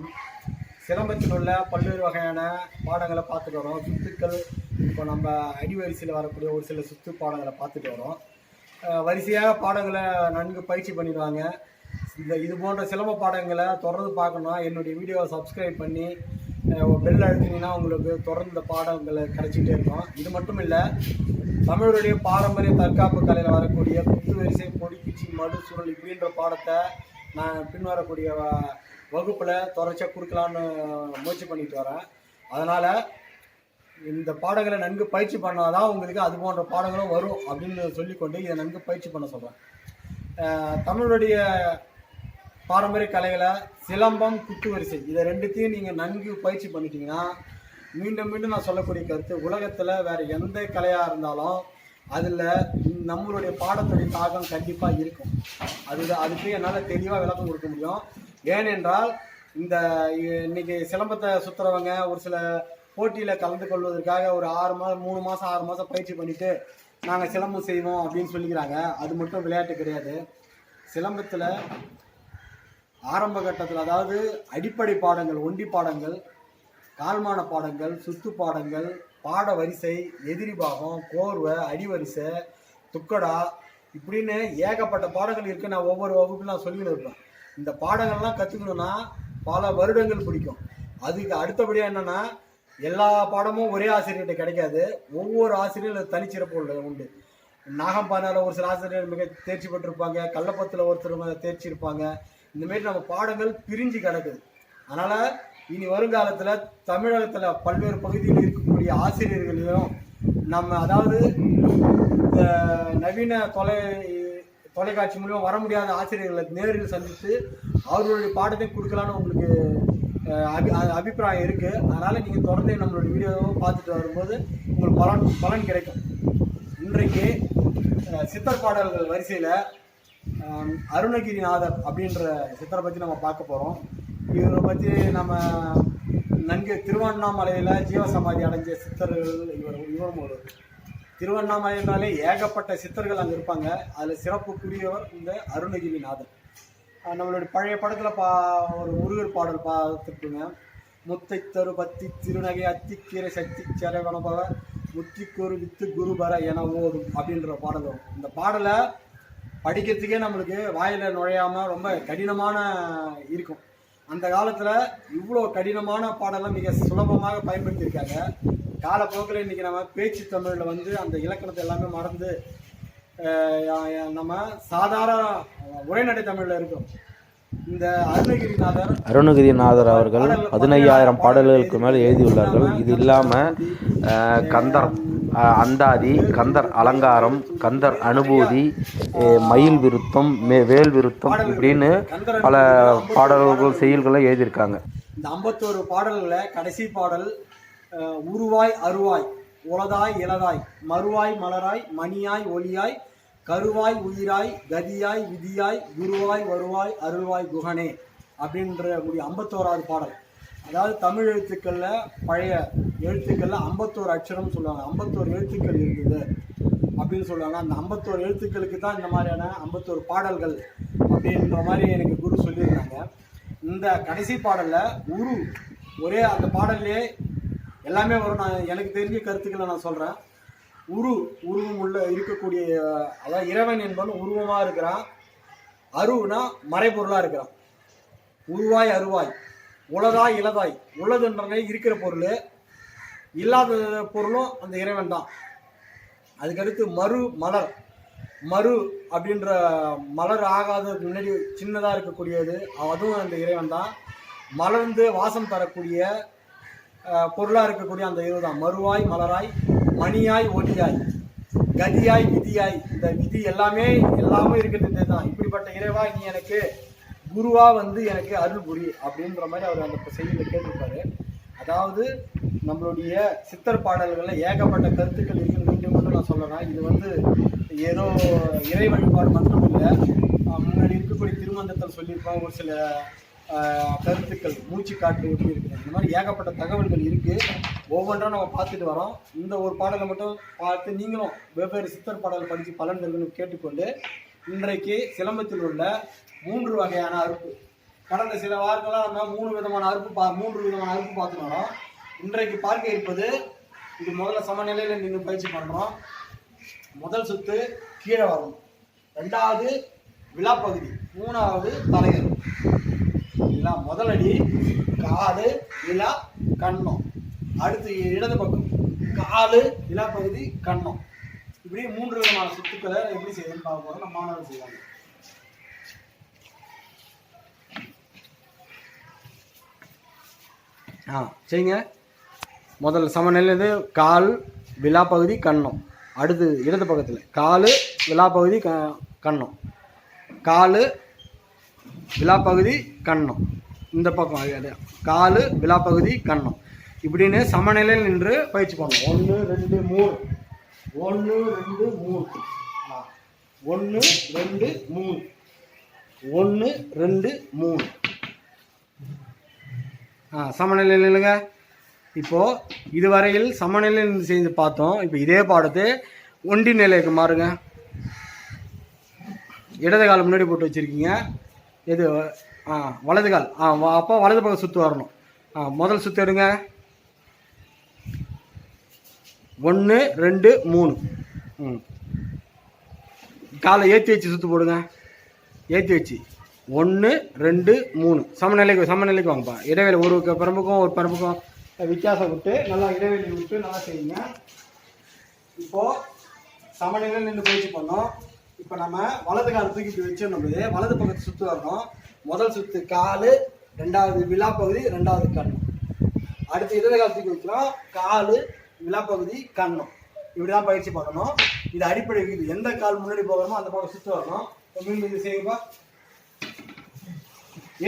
வணக்கம். சிலம்பத்தில் உள்ள பல்வேறு வகையான பாடங்களை பார்த்துட்டு வரோம். சுத்துக்கள் இப்போ நம்ம அடிவரிசையில் வரக்கூடிய ஒரு சில சுத்து பாடங்களை பார்த்துட்டு வரோம். வரிசையாக பாடங்களை நன்கு பயிற்சி பண்ணிடுவாங்க. இது போன்ற சிலம்ப பாடங்களை தொடர்ந்து பார்க்கணும்னா என்னுடைய வீடியோவை சப்ஸ்கிரைப் பண்ணி பெல் அழுத்தினீங்கன்னா உங்களுக்கு தொடர்ந்து இந்த பாடங்களை கிடைச்சிக்கிட்டே இருக்கும். இது மட்டும் இல்லை, தமிழுடைய பாரம்பரிய தற்காப்பு கலையில் வரக்கூடிய குத்து வரிசை, பொடிக்குச்சி, மடு, சுருள் இப்படின்ற பாடத்தை நான் பின்வரக்கூடிய வகுப்பில் தொடர்ச்சியாக கொடுக்கலான்னு முயற்சி பண்ணிட்டு வரேன். அதனால் இந்த பாடங்களை நன்கு பயிற்சி பண்ணால் தான் உங்களுக்கு அது போன்ற பாடங்களும் வரும் அப்படின்னு சொல்லிக்கொண்டு இதை நன்கு பயிற்சி பண்ண சொல்கிறேன். தமிழுடைய பாரம்பரிய கலைகளை சிலம்பம், குத்து வரிசை இதை ரெண்டுத்தையும் நீங்கள் நன்கு பயிற்சி பண்ணிட்டீங்கன்னா மீண்டும் மீண்டும் நான் சொல்லக்கூடிய கருத்து, உலகத்தில் வேறு எந்த கலையாக இருந்தாலும் அதில் நம்மளுடைய பாடத்துடைய தாக்கம் கண்டிப்பாக இருக்கும். அதுக்கு என்னால் தெளிவாக விளக்கம் கொடுக்க முடியும். ஏனென்றால் இன்னைக்கு சிலம்பத்தை சுற்றுறவங்க ஒரு சில போட்டியில் கலந்து கொள்வதற்காக ஒரு 3 மாதம் 6 மாதம் பயிற்சி பண்ணிவிட்டு நாங்கள் சிலம்பம் செய்வோம் அப்படின்னு சொல்லிக்கிறாங்க. அது மட்டும் விளையாட்டு கிடையாது. சிலம்பத்தில் ஆரம்ப கட்டத்தில், அதாவது அடிப்படை பாடங்கள், ஒண்டி பாடங்கள், கால்மான பாடங்கள், சுத்து பாடங்கள், பாட வரிசை, எதிரி பாகம், கோர்வை, அடிவரிசை, துக்கடா இப்படின்னு ஏகப்பட்ட பாடங்கள் இருக்குது. நான் ஒவ்வொரு வகுப்புலையும் நான் சொல்லிக்கிட்டு இருப்பேன். இந்த பாடங்கள்லாம் கற்றுக்கணுன்னா பல வருடங்கள் பிடிக்கும். அதுக்கு அடுத்தபடியாக என்னென்னா, எல்லா பாடமும் ஒரே ஆசிரியர்கிட்ட கிடைக்காது. ஒவ்வொரு ஆசிரியரும் தனிச்சிறப்பு உண்டு. நாகம்பானையில் ஒரு சில ஆசிரியர் மிக தேர்ச்சி பெற்றிருப்பாங்க, கள்ளப்பத்தில் ஒருத்தர் தேர்ச்சி இருப்பாங்க. இந்தமாரி நம்ம பாடங்கள் பிரிஞ்சு கிடக்குது. அதனால் இனி வருங்காலத்தில் தமிழகத்தில் பல்வேறு பகுதியில் இருக்கக்கூடிய ஆசிரியர்களையும் நம்ம, அதாவது இந்த நவீன தொலைக்காட்சி மூலிமா வர முடியாத ஆசிரியர்களை நேரில் சந்தித்து அவர்களுடைய பாடத்தை கொடுக்கலான்னு உங்களுக்கு அபிப்பிராயம் இருக்குது. அதனால் நீங்கள் தொடர்ந்து நம்மளுடைய வீடியோவை பார்த்துட்டு வரும்போது உங்களுக்கு பலன் கிடைக்கும். இன்றைக்கு சித்தர் பாடல்கள் வரிசையில் அருணகிரிநாதர் அப்படின்ற சித்தரை பற்றி நம்ம பார்க்க போகிறோம். இவரை பற்றி நம்ம நன்கு திருவண்ணாமலையில் ஜீவசமாதி அடைஞ்ச சித்தர்கள் இவரும் ஒரு. திருவண்ணாமலையினாலே ஏகப்பட்ட சித்தர்கள் அங்கே இருப்பாங்க. அதில் சிறப்புக்குரியவர் இந்த அருணகிரிநாதர். நம்மளுடைய பழைய படத்தில் ஒரு முருகர் பாடல் பார்த்துட்டுங்க. முத்தை தரு பத்தி திருநகை அத்திக்கீரை சக்தி சரவணபவ முத்திக்கூறு வித்து குருபர என ஓடும் அப்படின்ற பாடல் வரும். இந்த பாடலை படிக்கிறதுக்கே நம்மளுக்கு வாயில் நுழையாமல் ரொம்ப கடினமான இருக்கும். அந்த காலத்தில் இவ்வளோ கடினமான பாடலாம் மிக சுலபமாக பயன்படுத்தியிருக்காங்க. காலப்போக்கில் இன்றைக்கி நம்ம பேச்சு தமிழில் அந்த இலக்கணத்தை எல்லாமே மறந்து நம்ம சாதாரண உரைநடை தமிழில் இருக்கும். இந்த அருணகிரிநாதர் அவர்கள் 15,000 பாடல்களுக்கு மேல் எழுதியுள்ளார்கள். இது இல்லாமல் கந்தர் அந்தாதி, கந்தர் அலங்காரம், கந்தர் அனுபூதி, மயில் விருத்தம், வேல் விருத்தம் இப்படின்னு பல பாடல்கள் செயல்களை எழுதியிருக்காங்க. இந்த 51 பாடல்களில் கடைசி பாடல் உருவாய் அருவாய், உளதாய் இளதாய், மறுவாய் மலராய், மணியாய் ஒளியாய், கருவாய் உயிராய், கதியாய் விதியாய், குருவாய் வருவாய் அருள்வாய் குகனே அப்படின்ற 51வது பாடல். அதாவது தமிழ் எழுத்துக்களில், பழைய எழுத்துக்களில் 51 அட்சரம் சொல்லுவாங்க. 51 எழுத்துக்கள் இருந்தது அப்படின்னு சொல்லுவாங்க. அந்த 51 எழுத்துக்களுக்கு தான் இந்த மாதிரியான 51 பாடல்கள் அப்படின்ற மாதிரி எனக்கு குரு சொல்லியிருந்தாங்க. இந்த கடைசி பாடலில் ஒரே அந்த பாடல்லே எல்லாமே வரும். எனக்கு தெரிஞ்ச கருத்துக்களை நான் சொல்கிறேன். உருவம் உள்ள இருக்கக்கூடிய, அதாவது இறைவன் என்பவன் உருவமாக இருக்கிறான். அருவுனா மறைபொருளாக இருக்கிறான். உருவாய் அருவாய், உளதாய் இளதாய், உள்ளதுன்றனே இருக்கிற பொருள், இல்லாத பொருளும் அந்த இறைவன் தான். அதுக்கடுத்து மறு அப்படின்ற மலர் ஆகாத முன்னாடி சின்னதாக இருக்கக்கூடியது, அதுவும் அந்த இறைவன் தான். மலர்ந்து வாசம் தரக்கூடிய பொருளாக இருக்கக்கூடிய அந்த இறைவன் தான். மறுவாய் மலராய், மணியாய் ஒளியாய், கதியாய் விதியாய், இந்த விதி எல்லாமே இருக்கிறது தான். இப்படிப்பட்ட இறைவா நீ எனக்கு குருவா எனக்கு அருள் புரி அப்படின்ற மாதிரி அவர் அந்த செய்தியில் கேட்டிருப்பாரு. அதாவது நம்மளுடைய சித்தர் பாடல்களில் ஏகப்பட்ட கருத்துக்கள் இருக்குன்னு மீண்டும் நான் சொல்கிறேன். இது ஏதோ இறை வழிபாடு மட்டும் இல்லை. முன்னாடி இருக்கக்கூடிய திருமந்தத்தில் சொல்லியிருப்பாங்க ஒரு சில கருத்துக்கள், மூச்சு காட்டு எப்படி இருக்குது, இந்த மாதிரி ஏகப்பட்ட தகவல்கள் இருக்குது. ஒவ்வொன்றாக நம்ம பார்த்துட்டு வரோம். இந்த ஒரு பாடலை மட்டும் பார்த்து நீங்களும் வெவ்வேறு சித்தர் பாடல் படித்து பலன் இருக்குன்னு கேட்டுக்கொண்டு, இன்றைக்கு சிலம்பத்தில் உள்ள 3 வகையான அறுப்பு, கடந்த சில வாரங்களாக நம்ம 3 விதமான அறுப்பு பார்த்துனோம். இன்றைக்கு பார்க்க இருப்பது இது முதல்ல சமநிலையில் நின்று பயிற்சி பண்ணுறோம். முதல் சுத்து கீழே வரணும், 2வது விழாப்பகுதி, 3வது தலைகள். இல்லை, முதல் அடி காலு விழா கண்ணம், அடுத்து இடது பக்கம் காலு விழாப்பகுதி கண்ணம். இப்படி 3 விதமான சுத்துக்களை எப்படி செய்யணும்னு பார்க்க போகிறோம். நம்ம மாணவர்கள் செய்வாங்க. செய்யுங்க. முதல்ல சமநிலையிலேருந்து கால் விழாப்பகுதி கண்ணம், அடுத்து இடது பக்கத்தில் காலு விழாப்பகுதி கண்ணம், காலு விழாப்பகுதி கண்ணம், இந்த பக்கம் காலு விழாப்பகுதி கண்ணம். இப்படின்னு சமநிலையில் நின்று பயிற்சி பண்ணணும். 1 2 3 1 2 3 1 2 3 1 2 3. சமநிலையில் இல்லைங்க. இப்போது இதுவரையில் சமநிலையில் செஞ்சு பார்த்தோம். இப்போ இதே பாடத்தை ஒண்டி நிலைக்கு மாறுங்க. இடது கால் முன்னாடி போட்டு வச்சுருக்கீங்க. எது வலது கால். அப்போ வலது பக்கம் சுற்று வரணும். முதல் சுற்று எடுங்க. 1 2 3. காலை ஏற்றி வச்சு சுற்று போடுங்க. ஏற்றி வச்சு 1 2 3 சமநிலைக்கு வாங்கப்பா. இடைவெளி ஒரு பரம்புக்கும் வித்தியாசம் விட்டு நல்லா இடைவெளி விட்டு நல்லா செய்யுங்க. இப்போது சமநிலையில் நின்று பயிற்சி பண்ணோம். இப்போ நம்ம வலது கால் தூக்கிட்டு வச்சிடணும். வலது பக்கத்து சுற்று வரணும். முதல் சுற்று காலு, 2வது விழாப்பகுதி, 2வது கண்ணம். அடுத்து இடது கால் தூக்கி வைக்கிறோம். காலு விழாப்பகுதி கண்ணம். இப்படி தான் பயிற்சி பண்ணணும். இது அடிப்படை இருக்குது. எந்த கால் முன்னாடி போகிறோமோ அந்த பக்கம் சுற்று வரணும். மீண்டும் இது செய்யுப்பா.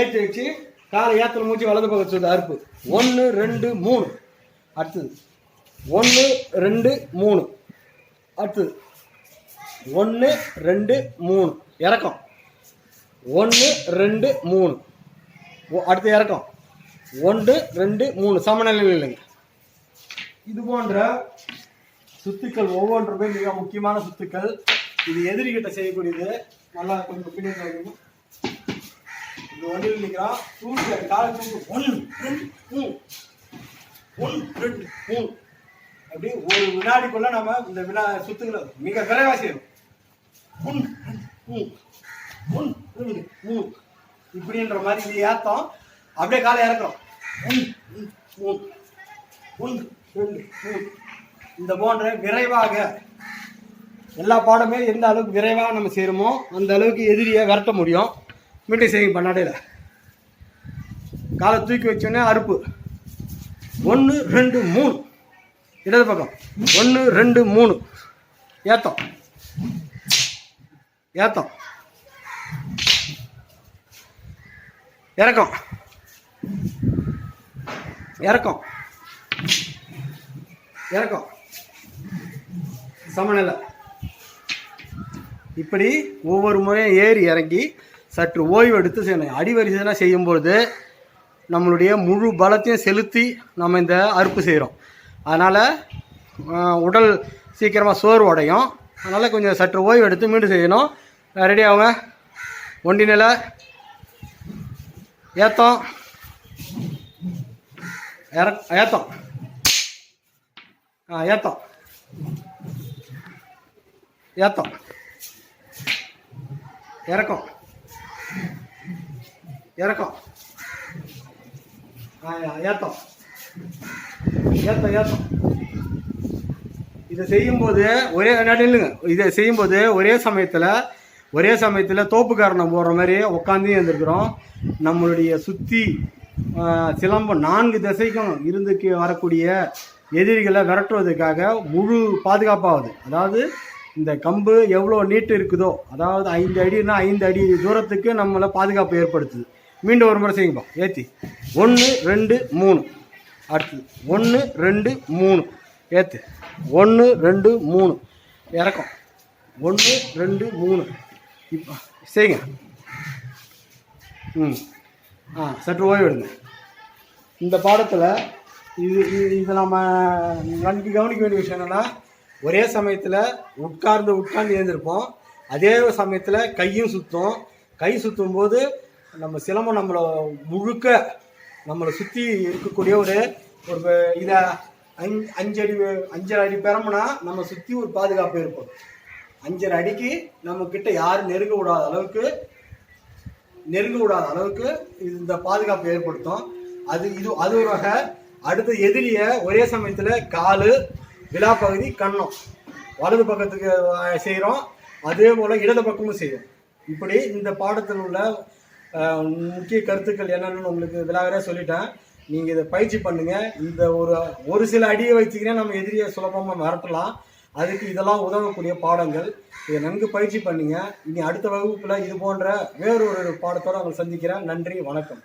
ஏற்றி வச்சு காலை ஏற்றல் மூச்சு வலது பக்கம் சுற்று அறுப்பு. 1 2 3. அடுத்தது 1 2 3. அடுத்தது 1 2 3. இறக்கம் 1 2 3. அடுத்து இறக்கம் 1 2 3. சமநிலையில் இல்லைங்க. இது போன்ற சுத்துக்கள் ஒவ்வொன்றுமே மிக முக்கியமான சுத்துக்கள். இது எதிரிகிட்ட செய்யக்கூடியது. நல்லா கொஞ்சம் பின்னாடி இது வண்டியில் நிற்கிறான். தூக்கு காலை தூக்கு. 1 2 3 1 2 3. அப்படி ஒரு வினாடிக்குள்ள நம்ம இந்த சுத்துக்களை மிக விரைவாக செய்யணும். 1 2 3 1 2 3 இப்படின்ற மாதிரி இது ஏத்தம். அப்படியே காலை இறக்குறோம். 1 2 3 1 2 3. இந்த போன்ற விரைவாக எல்லா பாடமே எந்த அளவுக்கு விரைவாக நம்ம செய்கிறோமோ அந்த அளவுக்கு எதிரியை விரட்ட முடியும். மீண்டும் செய்யும் பண்ணாடையில் காலை தூக்கி வச்சோன்னே அறுப்பு. 1 2 3. இடது பக்கம் 1 2 3. ஏத்தம் ஏத்தம் இறக்கம் இறக்கம் இறக்கம் சமநிலை. இப்படி ஒவ்வொரு முறையும் ஏறி இறங்கி சற்று ஓய்வு எடுத்து செய்யணும். அடிவரிசைலாம் செய்யும்பொழுது நம்மளுடைய முழு பலத்தையும் செலுத்தி நம்ம இந்த அறுப்பு செய்கிறோம். அதனால் உடல் சீக்கிரமாக சோர்வு அடையும். அதனால் கொஞ்சம் சற்று ஓய்வு எடுத்து மீண்டும் செய்யணும். ரெடி ஆகுங்க. ஒண்டி நிலை ஏத்தம் ஏத்தம் ஏத்தம் ஏத்தம் இறக்கம் இறக்கம் ஏத்தம் ஏத்தம் ஏத்தம். இதை செய்யும்போது இதை செய்யும்போது ஒரே சமயத்தில் தோப்புக்காரணம் போடுற மாதிரி உட்காந்து இருந்திருக்கிறோம். நம்மளுடைய சுற்றி சிலம்பம் 4 திசைக்கும் இருந்துக்கு வரக்கூடிய எதிரிகளை விரட்டுவதற்காக முழு பாதுகாப்பாகுது. அதாவது இந்த கம்பு எவ்வளோ நீட்டு இருக்குதோ, அதாவது 5 அடினா 5 அடி தூரத்துக்கு நம்மளை பாதுகாப்பு ஏற்படுத்துது. மீண்டும் ஒரு முறை செய்யுங்க. ஏற்றி 1 2 3. அடுத்தது 1 2 3. ஏற்று 1 2 3. இறக்கம் 1 2 3. இப்போ செய்யுங்க. சற்று ஓய்வு எடுங்க. இந்த பாடத்தில் இது நம்ம நன்கு கவனிக்க வேண்டிய விஷயம் என்னென்னா, ஒரே சமயத்தில் உட்கார்ந்து எழுந்திருப்போம். அதே சமயத்தில் கையும் சுற்றும். கை சுற்றும் போது நம்ம சிலம்பம் முழுக்க நம்மளை சுற்றி இருக்கக்கூடிய ஒரு இதை 5 அடி பெறமுனா நம்ம சுற்றி ஒரு பாதுகாப்பு இருக்கும். 5 அடிக்கு நம்ம கிட்ட யாரும் நெருங்க விடாத அளவுக்கு இந்த பாதுகாப்பு ஏற்படுத்தும். அது ஒரு வகை. அடுத்த எதிரியை ஒரே சமயத்தில் காலு, விழா பகுதி, கன்னம் வலது பக்கத்துக்கு செய்கிறோம், அதே போல் இடது பக்கமும் செய்யும். இப்படி இந்த பாடத்தில் உள்ள முக்கிய கருத்துக்கள் என்னென்னு உங்களுக்கு விலாவரியாக சொல்லிட்டேன். நீங்கள் இதை பயிற்சி பண்ணுங்கள். இந்த ஒரு சில அடியை வச்சுக்கினே நம்ம எதிரியை சுலபமாக மிரட்டலாம். அதுக்கு இதெல்லாம் உதவக்கூடிய பாடங்கள். இதை நன்கு பயிற்சி பண்ணுங்க. இனி அடுத்த வகுப்பில் இது போன்ற வேறொரு பாடத்தோடு உங்களை சந்திக்கிறேன். நன்றி, வணக்கம்.